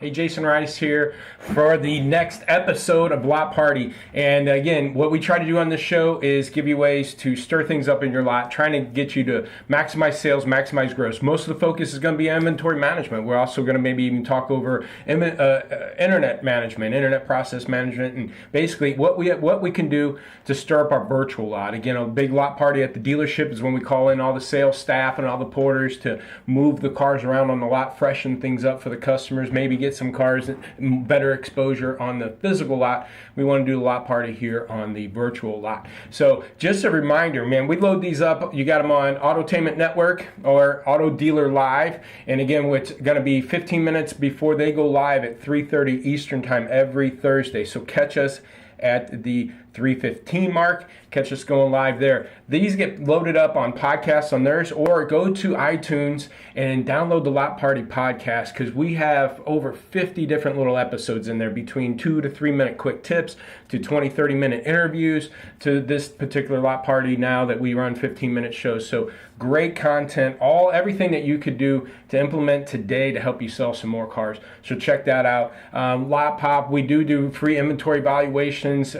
Hey, Jason Rice here for the next episode of LotParty. And again, what we try to do on this show is give you ways to stir things up in your lot, trying to get you to maximize sales, maximize gross. Most of the focus is going to be inventory management. We're also going to maybe even talk over internet management, internet process management, and basically what we can do to stir up our virtual lot. Again, a big lot party at the dealership is when we call in all the sales staff and all the porters to move the cars around on the lot, freshen things up for the customers, maybe get some cars better exposure on the physical lot. We want to do a lot party here on the virtual lot. So just a reminder, man, we load these up. You got them on Autotainment Network or Auto Dealer Live. And again, it's going to be 15 minutes before they go live at 3:30 Eastern Time every Thursday. So catch us at the 3:15 mark. Catch us going live there. These get loaded up on podcasts on theirs, or go to iTunes and download the LotParty podcast, because we have over 50 different little episodes in there, between 2 to 3 minute quick tips to 20-30 minute interviews to this particular LotParty now that we run 15-minute shows. So great content, everything that you could do to implement today to help you sell some more cars. So check that out. Lot Pop, we do free inventory evaluations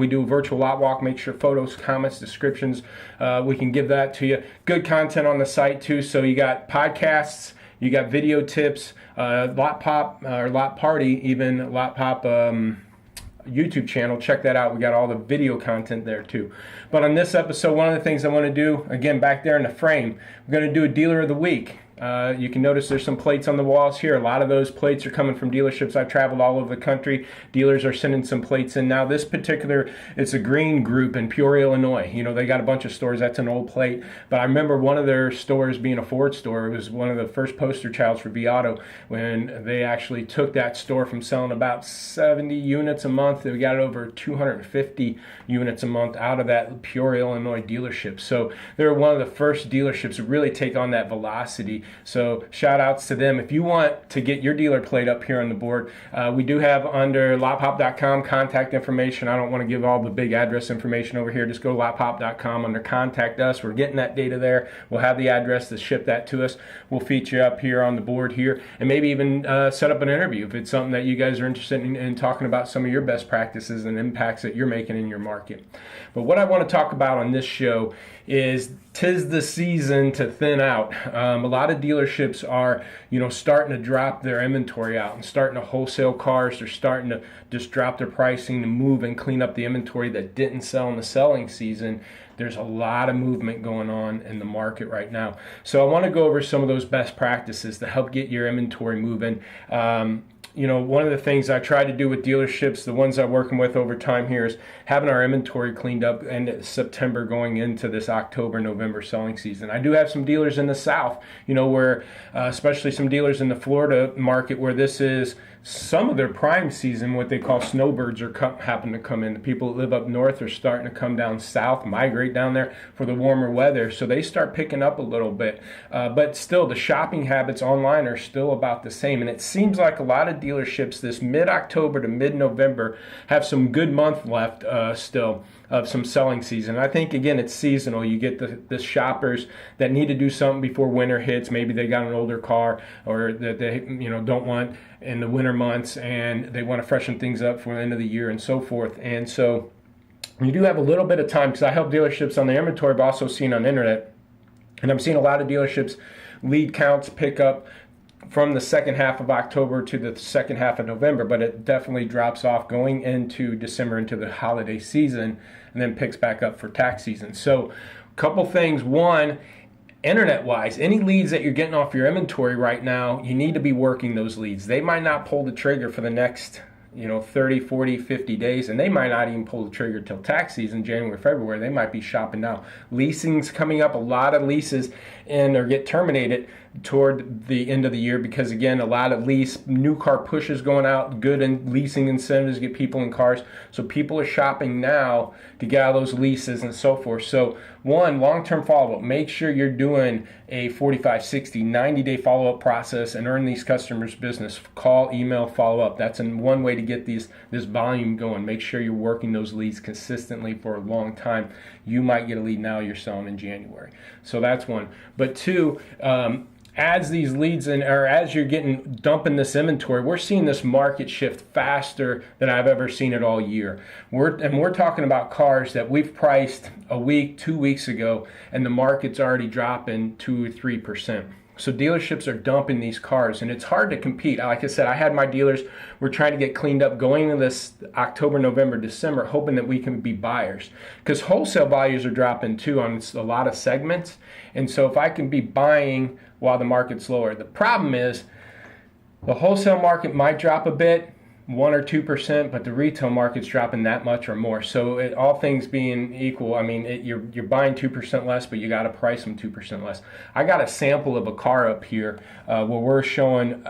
we do a virtual lot walk. Make sure photos, comments, descriptions, we can give that to you. Good content on the site too. So you got podcasts, you got video tips, Lot Pop or Lot Party, even Lot Pop YouTube channel. Check that out. We got all the video content there too. But on this episode, one of the things I want to do, again, back there in the frame, we're going to do a dealer of the week. You can notice there's some plates on the walls here. A lot of those plates are coming from dealerships. I've traveled all over the country. Dealers are sending some plates in. Now this particular, it's a Green Group in Peoria, Illinois. You know, they got a bunch of stores. That's an old plate. But I remember one of their stores being a Ford store. It was one of the first poster childs for Viato, when they actually took that store from selling about 70 units a month. They got over 250 units a month out of that Peoria, Illinois dealership. So they're one of the first dealerships to really take on that velocity. So shout outs to them. If you want to get your dealer plate up here on the board, we do have under lotpop.com contact information. I don't want to give all the big address information over here. Just go to lotpop.com under contact us. We're getting that data there. We'll have the address to ship that to us. We'll feature you up here on the board here, and maybe even set up an interview if it's something that you guys are interested in talking about, some of your best practices and impacts that you're making in your market. But what I want to talk about on this show is 'tis the season to thin out. A lot of dealerships are, starting to drop their inventory out and starting to wholesale cars. They're starting to just drop their pricing to move and clean up the inventory that didn't sell in the selling season. There's a lot of movement going on in the market right now. So I want to go over some of those best practices to help get your inventory moving. One of the things I try to do with dealerships, the ones I'm working with over time here, is having our inventory cleaned up in September going into this October, November selling season. I do have some dealers in the South, where especially some dealers in the Florida market, where this is some of their prime season. What they call snowbirds are happen to come in. The people that live up north are starting to come down south, migrate down there for the warmer weather, so they start picking up a little bit. But still, the shopping habits online are still about the same, and it seems like a lot of dealerships this mid-October to mid-November have some good month left still of some selling season. I think, again, it's seasonal. You get the shoppers that need to do something before winter hits. Maybe they got an older car, or that they don't want in the winter months, and they want to freshen things up for the end of the year and so forth. And so you do have a little bit of time, because I help dealerships on their inventory, but also seen on the internet. And I'm seeing a lot of dealerships lead counts pick up from the second half of October to the second half of November, but it definitely drops off going into December, into the holiday season, and then picks back up for tax season. So a couple things. One, internet-wise, any leads that you're getting off your inventory right now, you need to be working those leads. They might not pull the trigger for the next 30, 40, 50 days, and they might not even pull the trigger till tax season, January, February. They might be shopping now. Leasing's coming up. A lot of leases or get terminated toward the end of the year, because again, a lot of new car pushes going out, good and leasing incentives to get people in cars. So people are shopping now to get out of those leases and so forth. So one, long-term follow-up. Make sure you're doing a 45, 60, 90-day follow-up process and earn these customers' business. Call, email, follow-up. That's one way to get this volume going. Make sure you're working those leads consistently for a long time. You might get a lead now, you're selling in January. So that's one. But two, as these leads in, or as you're dumping this inventory, we're seeing this market shift faster than I've ever seen it all year. We're talking about cars that we've priced a week, 2 weeks ago, and the market's already dropping 2 or 3%. So dealerships are dumping these cars, and it's hard to compete. Like I said, I had my dealers, we're trying to get cleaned up going into this October, November, December, hoping that we can be buyers. Because wholesale values are dropping too on a lot of segments. And so if I can be buying while the market's lower. The problem is the wholesale market might drop a bit, 1 or 2%, but the retail market's dropping that much or more. So all things being equal, I mean, you're buying 2% less, but you got to price them 2% less. I got a sample of a car up here where we're showing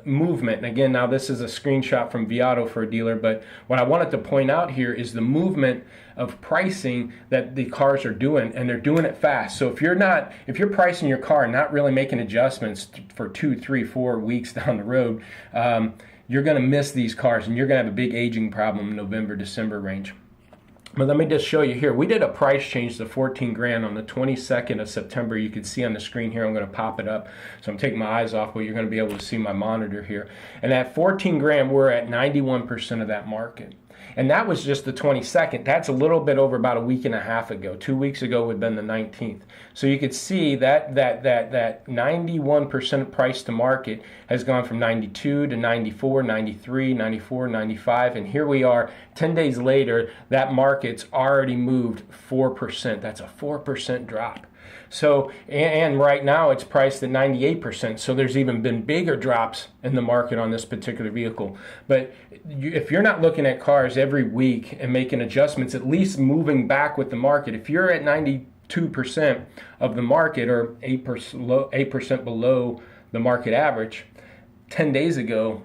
movement. And again, now this is a screenshot from Viato for a dealer, but what I wanted to point out here is the movement of pricing that the cars are doing, and they're doing it fast. So if you're pricing your car and not really making adjustments for 2, 3, 4 weeks down the road, you're going to miss these cars, and you're going to have a big aging problem in November, December range. But let me just show you here. We did a price change to 14 grand on the 22nd of September. You can see on the screen here, I'm going to pop it up. So I'm taking my eyes off, but you're going to be able to see my monitor here. And at 14 grand, we're at 91% of that market. And that was just the 22nd. That's a little bit over about a week and a half ago. 2 weeks ago would have been the 19th. So you could see that 91% price to market has gone from 92 to 94, 93, 94, 95. And here we are 10 days later, that market's already moved 4%. That's a 4% drop. So, and right now it's priced at 98%. So there's even been bigger drops in the market on this particular vehicle. But if you're not looking at cars every week and making adjustments, at least moving back with the market, if you're at 92% of the market or 8% below the market average, 10 days ago,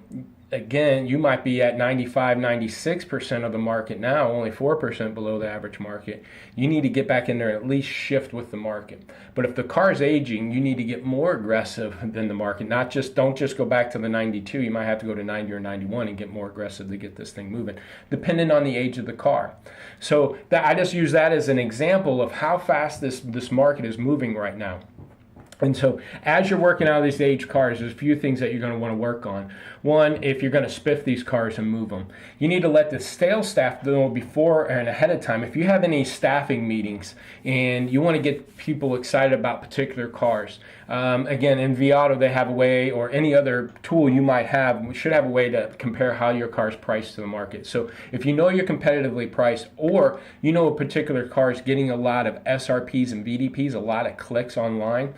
again, you might be at 95, 96% of the market now, only 4% below the average market. You need to get back in there and at least shift with the market. But if the car's aging, you need to get more aggressive than the market. Don't just go back to the 92. You might have to go to 90 or 91 and get more aggressive to get this thing moving, depending on the age of the car. So I just use that as an example of how fast this market is moving right now. And so as you're working out of these aged cars, there's a few things that you're going to want to work on. One, if you're going to spiff these cars and move them, you need to let the sales staff know before and ahead of time. If you have any staffing meetings and you want to get people excited about particular cars, again, in Viato they have a way, or any other tool you might have, we should have a way to compare how your car is priced to the market. So if you know you're competitively priced, or you know a particular car is getting a lot of SRPs and VDPs, a lot of clicks online,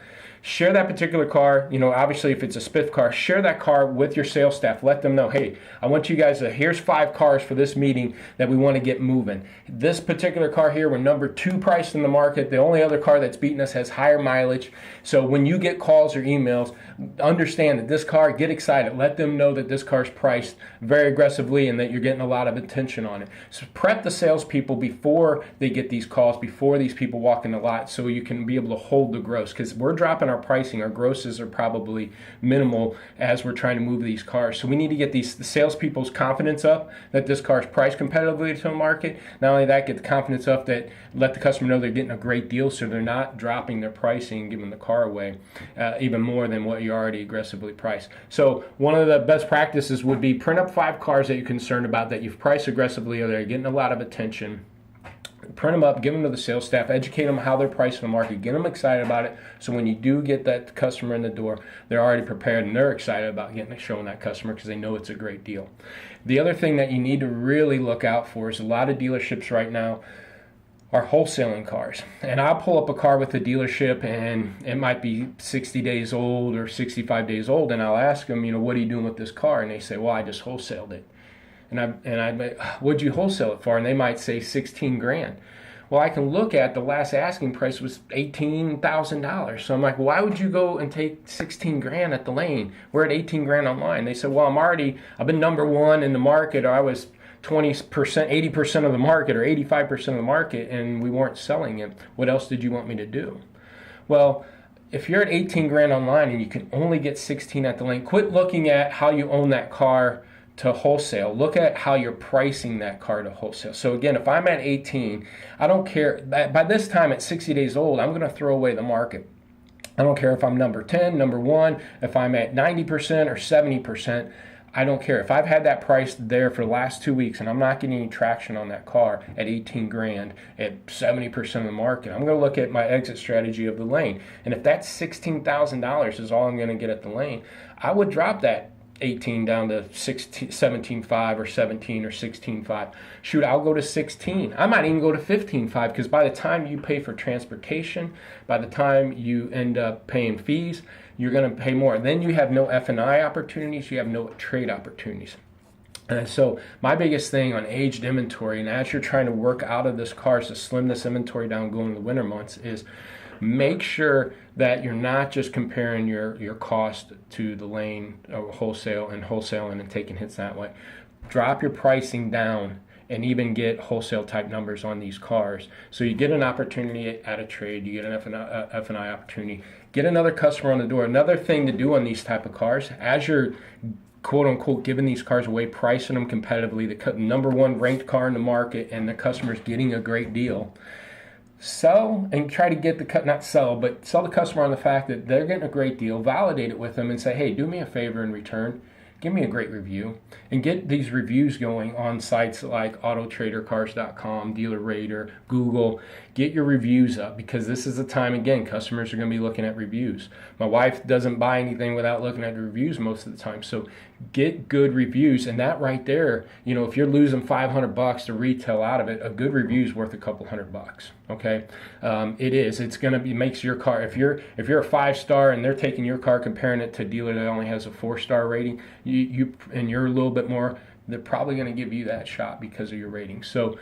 share that particular car. Obviously if it's a spiff car, share that car with your sales staff. Let them know, hey, I want you guys here's 5 cars for this meeting that we want to get moving. This particular car here, we're number 2 priced in the market. The only other car that's beating us has higher mileage. So when you get calls or emails, understand that this car, get excited. Let them know that this car's priced very aggressively and that you're getting a lot of attention on it. So prep the salespeople before they get these calls, before these people walk in the lot, so you can be able to hold the gross. Because we're dropping our pricing, our grosses are probably minimal as we're trying to move these cars. So we need to get the salespeople's confidence up that this car is priced competitively to the market. Not only that, get the confidence up that let the customer know they're getting a great deal, so they're not dropping their pricing and giving the car away even more than what you already aggressively priced. So one of the best practices would be print up 5 cars that you're concerned about that you've priced aggressively or they're getting a lot of attention. Print them up, give them to the sales staff, educate them how they're priced in the market, get them excited about it, so when you do get that customer in the door, they're already prepared and they're excited about showing that customer because they know it's a great deal. The other thing that you need to really look out for is a lot of dealerships right now are wholesaling cars. And I'll pull up a car with the dealership and it might be 60 days old or 65 days old, and I'll ask them, what are you doing with this car? And they say, well, I just wholesaled it. And I what'd you wholesale it for? And they might say 16 grand. Well, I can look at the last asking price was $18,000. So I'm like, why would you go and take 16 grand at the lane? We're at 18 grand online. They said, well, I've been number 1 in the market, or I was 20%, 80% of the market, or 85% of the market, and we weren't selling it. What else did you want me to do? Well, if you're at 18 grand online and you can only get 16 at the lane, quit looking at how you own that car to wholesale. Look at how you're pricing that car to wholesale. So again, if I'm at 18, I don't care. By this time at 60 days old, I'm going to throw away the market. I don't care if I'm number 10, number 1, if I'm at 90% or 70%. I don't care. If I've had that price there for the last 2 weeks and I'm not getting any traction on that car at 18 grand at 70% of the market, I'm going to look at my exit strategy of the lane. And if that's $16,000 is all I'm going to get at the lane, I would drop that 18 down to 17.5 or 17 or 16.5. Shoot, I'll go to 16. I might even go to 15.5, because by the time you pay for transportation, by the time you end up paying fees, you're going to pay more. Then you have no F&I opportunities, you have no trade opportunities. And so my biggest thing on aged inventory, and as you're trying to work out of this cars to slim this inventory down going into the winter months, is make sure that you're not just comparing your cost to the lane or wholesale and wholesaling and taking hits that way. Drop your pricing down and even get wholesale type numbers on these cars. So you get an opportunity at a trade, you get an F&I opportunity, get another customer on the door. Another thing to do on these type of cars, as you're quote unquote giving these cars away, pricing them competitively, the number 1 ranked car in the market, and the customer's getting a great deal. Sell and try to get sell the customer on the fact that they're getting a great deal, validate it with them and say, hey, do me a favor in return, give me a great review, and get these reviews going on sites like autotradercars.com, DealerRater, Google. Get your reviews up, because this is the time, again, customers are going to be looking at reviews. My wife doesn't buy anything without looking at the reviews most of the time. So get good reviews, and that right there, if you're losing $500 to retail out of it, a good review is worth a couple $100. Okay, it is. It's going to be makes your car. If you're a 5-star and they're taking your car, comparing it to a dealer that only has a 4-star rating, and you're a little bit more, they're probably going to give you that shot because of your rating. So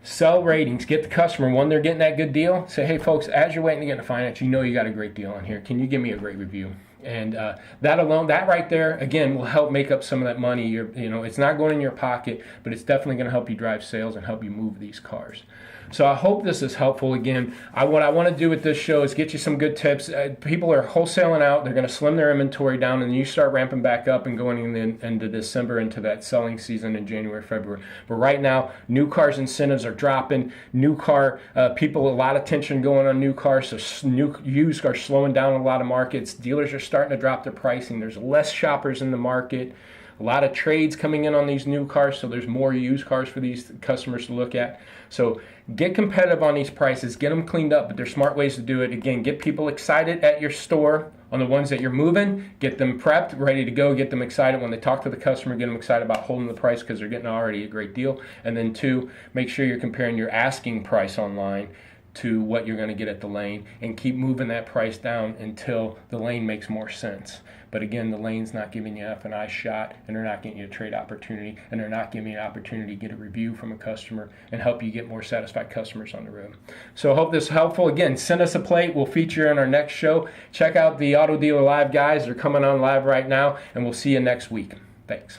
sell ratings, get the customer when they're getting that good deal. Say, hey folks, as you're waiting to get into finance, you got a great deal on here. Can you give me a great review? And that alone, that right there, again, will help make up some of that money. It's not going in your pocket, but it's definitely going to help you drive sales and help you move these cars. So I hope this is helpful. Again, what I want to do with this show is get you some good tips. People are wholesaling out. They're going to slim their inventory down, and you start ramping back up and going into December, into that selling season in January, February. But right now, new cars incentives are dropping. New car people, a lot of tension going on new cars. So used are slowing down in a lot of markets. Dealers are starting to drop their pricing. There's less shoppers in the market. A lot of trades coming in on these new cars, so there's more used cars for these customers to look at. So get competitive on these prices, get them cleaned up, but there's smart ways to do it. Again, get people excited at your store on the ones that you're moving, get them prepped, ready to go, get them excited when they talk to the customer, get them excited about holding the price because they're getting already a great deal. And then 2, make sure you're comparing your asking price online to what you're going to get at the lane, and keep moving that price down until the lane makes more sense. But again, the lane's not giving you F&I shot, and they're not getting you a trade opportunity, and they're not giving you an opportunity to get a review from a customer and help you get more satisfied customers on the road. So I hope this is helpful. Again, send us a plate. We'll feature you in our next show. Check out the Auto Dealer Live guys. They're coming on live right now, and we'll see you next week. Thanks.